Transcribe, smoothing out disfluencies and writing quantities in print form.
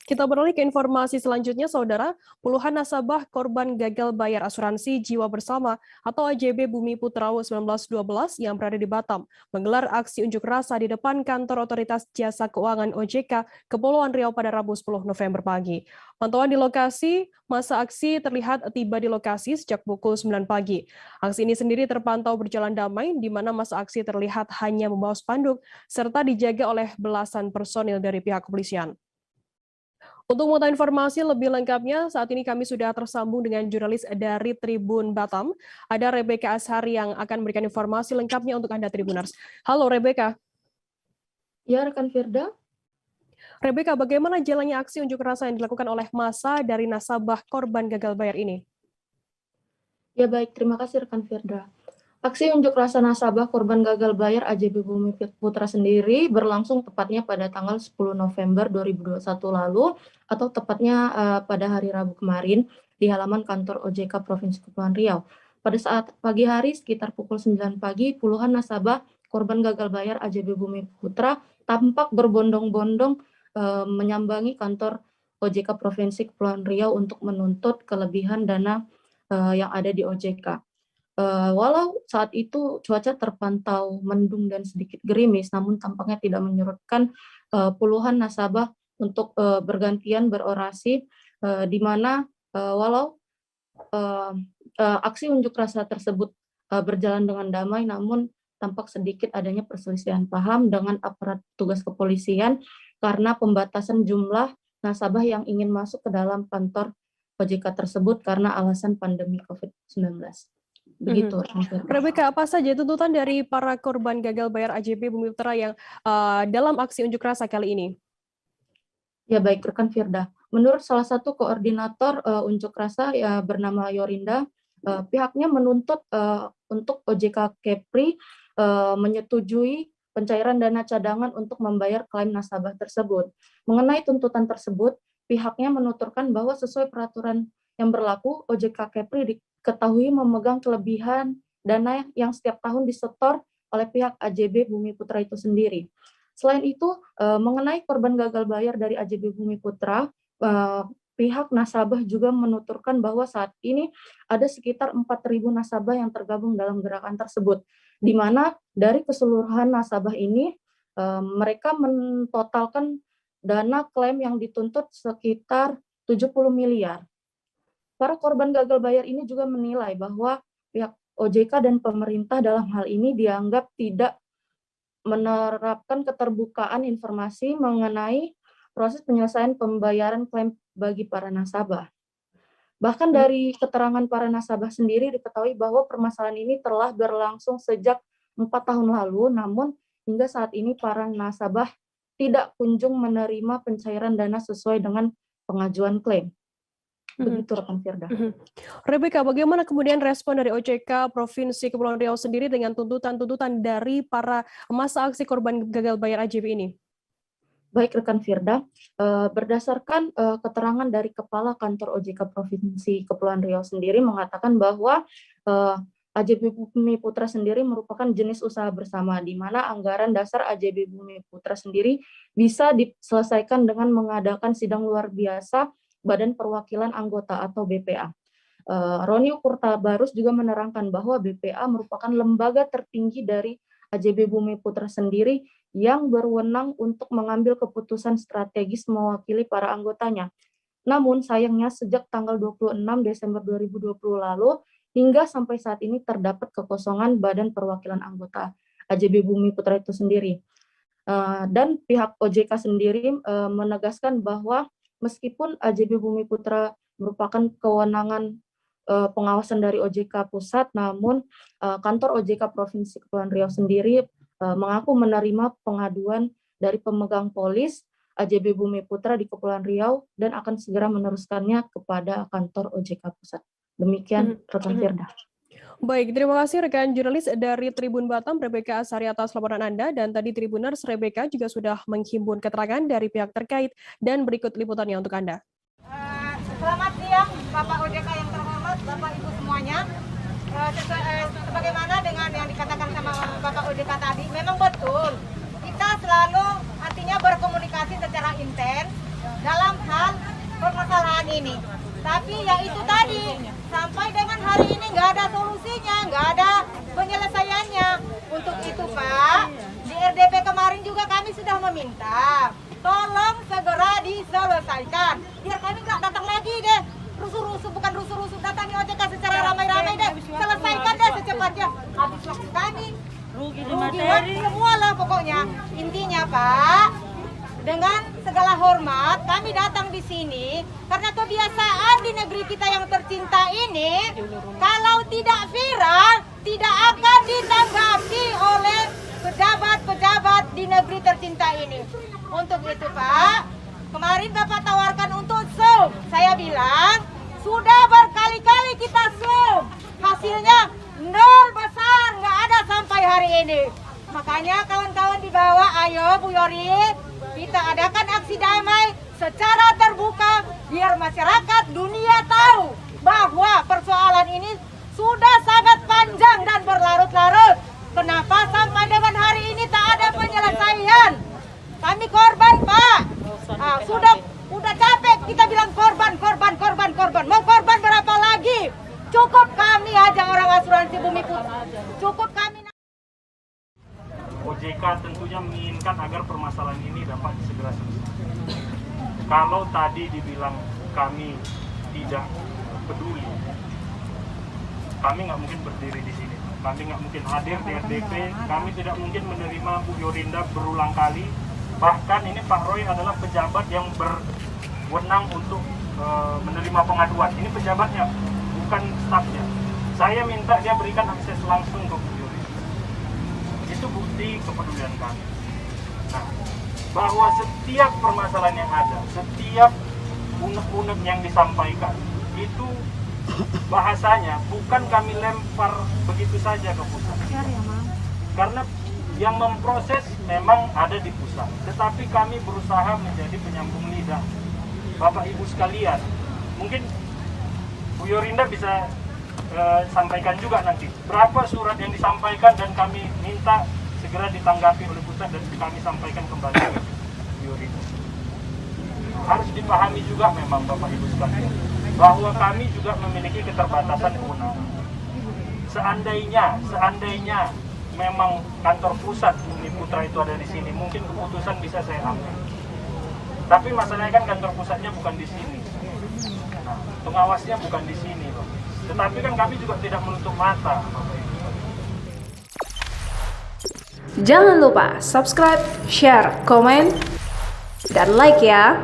Kita beralih ke informasi selanjutnya, Saudara. Puluhan nasabah korban gagal bayar asuransi jiwa bersama atau AJB Bumi Putra 1912 yang berada di Batam menggelar aksi unjuk rasa di depan kantor Otoritas Jasa Keuangan OJK Kepulauan Riau pada Rabu 10 November pagi. Pantauan di lokasi, masa aksi terlihat tiba di lokasi sejak pukul 9 pagi. Aksi ini sendiri terpantau berjalan damai, di mana masa aksi terlihat hanya membawa spanduk serta dijaga oleh belasan personil dari pihak kepolisian. Untuk mengetahui informasi lebih lengkapnya, saat ini kami sudah tersambung dengan jurnalis dari Tribun Batam. Ada Rebecca Ashari yang akan memberikan informasi lengkapnya untuk Anda Tribuners. Halo Rebecca. Ya, rekan Firda. Rebecca, bagaimana jalannya aksi unjuk rasa yang dilakukan oleh massa dari nasabah korban gagal bayar ini? Ya baik, terima kasih rekan Firda. Aksi unjuk rasa nasabah korban gagal bayar AJB Bumi Putra sendiri berlangsung tepatnya pada tanggal 10 November 2021 lalu atau tepatnya pada hari Rabu kemarin di halaman kantor OJK Provinsi Kepulauan Riau. Pada saat pagi hari sekitar pukul 9 pagi, puluhan nasabah korban gagal bayar AJB Bumi Putra tampak berbondong-bondong menyambangi kantor OJK Provinsi Kepulauan Riau untuk menuntut kelebihan dana yang ada di OJK. Walau saat itu cuaca terpantau mendung dan sedikit gerimis, namun tampaknya tidak menyurutkan puluhan nasabah untuk bergantian berorasi, di mana walau aksi unjuk rasa tersebut berjalan dengan damai, namun tampak sedikit adanya perselisihan paham dengan aparat tugas kepolisian karena pembatasan jumlah nasabah yang ingin masuk ke dalam kantor OJK tersebut karena alasan pandemi COVID-19. Begitu. Rebecca, apa saja tuntutan dari para korban gagal bayar AJB Bumi Putra yang dalam aksi unjuk rasa kali ini? Ya baik, rekan Firda. Menurut salah satu koordinator unjuk rasa ya bernama Yorinda, pihaknya menuntut untuk OJK Kepri menyetujui pencairan dana cadangan untuk membayar klaim nasabah tersebut. Mengenai tuntutan tersebut, pihaknya menuturkan bahwa sesuai peraturan yang berlaku, OJK Kepri diketahui memegang kelebihan dana yang setiap tahun disetor oleh pihak AJB Bumi Putra itu sendiri. Selain itu, mengenai korban gagal bayar dari AJB Bumi Putra, pihak nasabah juga menuturkan bahwa saat ini ada sekitar 4.000 nasabah yang tergabung dalam gerakan tersebut, di mana dari keseluruhan nasabah ini mereka mentotalkan dana klaim yang dituntut sekitar 70 miliar. Para korban gagal bayar ini juga menilai bahwa pihak OJK dan pemerintah dalam hal ini dianggap tidak menerapkan keterbukaan informasi mengenai proses penyelesaian pembayaran klaim bagi para nasabah. Bahkan dari keterangan para nasabah sendiri diketahui bahwa permasalahan ini telah berlangsung sejak 4 tahun lalu, namun hingga saat ini para nasabah tidak kunjung menerima pencairan dana sesuai dengan pengajuan klaim. Begitu rekan Firda. Rebecca, bagaimana kemudian respon dari OJK Provinsi Kepulauan Riau sendiri dengan tuntutan-tuntutan dari para massa aksi korban gagal bayar AJB ini? Baik rekan Firda, berdasarkan keterangan dari Kepala Kantor OJK Provinsi Kepulauan Riau sendiri mengatakan bahwa AJB Bumi Putra sendiri merupakan jenis usaha bersama, di mana anggaran dasar AJB Bumi Putra sendiri bisa diselesaikan dengan mengadakan sidang luar biasa Badan Perwakilan Anggota atau BPA. Ronio Purtabarus juga menerangkan bahwa BPA merupakan lembaga tertinggi dari AJB Bumi Putra sendiri yang berwenang untuk mengambil keputusan strategis mewakili para anggotanya. Namun sayangnya sejak tanggal 26 Desember 2020 lalu hingga sampai saat ini terdapat kekosongan Badan Perwakilan Anggota AJB Bumi Putra itu sendiri. Dan pihak OJK sendiri menegaskan bahwa meskipun AJB Bumi Putra merupakan kewenangan pengawasan dari OJK Pusat, namun kantor OJK Provinsi Kepulauan Riau sendiri mengaku menerima pengaduan dari pemegang polis AJB Bumi Putra di Kepulauan Riau dan akan segera meneruskannya kepada kantor OJK Pusat. Demikian rekan Firda. Baik, terima kasih rekan jurnalis dari Tribun Batam, Rebecca Ashari atas laporan Anda, dan tadi Tribuners Rebecca juga sudah menghimpun keterangan dari pihak terkait dan berikut liputannya untuk Anda. Selamat siang Bapak OJK yang terhormat, Bapak Ibu semuanya. Sebagaimana dengan yang dikatakan sama Bapak OJK tadi, memang betul kita selalu artinya berkomunikasi secara intens dalam hal permasalahan ini. Tapi ya itu tadi, sampai dengan hari ini nggak ada solusinya, nggak ada penyelesaiannya. Untuk itu Pak, di RDP kemarin juga kami sudah meminta, tolong segera diselesaikan. Biar kami nggak datang lagi deh, rusuh-rusuh, bukan rusuh-rusuh, datangi OJK secara ramai-ramai deh. Selesaikan deh secepatnya, habis waktu kami. Rugi semua lah pokoknya. Intinya Pak, dengan segala hormat kami datang di sini karena kebiasaan di negeri kita yang tercinta ini, kalau tidak viral tidak akan ditanggapi oleh pejabat-pejabat di negeri tercinta ini. Untuk itu Pak, kemarin Bapak tawarkan untuk Zoom. Saya bilang sudah berkali-kali kita Zoom, hasilnya nol besar, nggak ada sampai hari ini. Makanya kawan-kawan di bawah, ayo Bu Yori, kita adakan aksi damai secara terbuka biar masyarakat dunia tahu bahwa persoalan ini sudah sangat panjang dan berlarut-larut. Kenapa sampai dengan hari ini tak ada penyelesaian? Kami korban Pak. Sudah capek kita bilang korban. Mau korban berapa lagi? Cukup kami aja orang asuransi Bumi Putra. Cukup kami. OJK tentunya menginginkan agar permasalahan ini dapat segera selesai. Kalau tadi dibilang kami tidak peduli, kami nggak mungkin berdiri di sini. Kami nggak mungkin hadir di RDP. Kami tidak mungkin menerima Bu Yorinda berulang kali. Bahkan ini Pak Roy adalah pejabat yang berwenang untuk menerima pengaduan. Ini pejabatnya, bukan stafnya. Saya minta dia berikan akses langsung ke Bu Yorinda. Itu bukti kepedulian kami. Nah, bahwa setiap permasalahan yang ada, setiap unek-unek yang disampaikan, itu bahasanya bukan kami lempar begitu saja ke pusat. Karena yang memproses memang ada di pusat, tetapi kami berusaha menjadi penyambung lidah. Bapak Ibu sekalian, mungkin Bu Yorinda bisa sampaikan juga nanti berapa surat yang disampaikan dan kami minta segera ditanggapi oleh pusat dan kami sampaikan kembali ke Bu Yorinda. Harus dipahami juga memang Bapak Ibu sekalian bahwa kami juga memiliki keterbatasan kewenangan. Seandainya memang kantor pusat Bumi Putra itu ada di sini, mungkin keputusan bisa saya ambil. Tapi masalahnya kan kantor pusatnya bukan di sini. Nah, pengawasnya bukan di sini, Pak. Tetapi kan kami juga tidak menutup mata, Bapak Ibu. Jangan lupa subscribe, share, komen, dan like ya.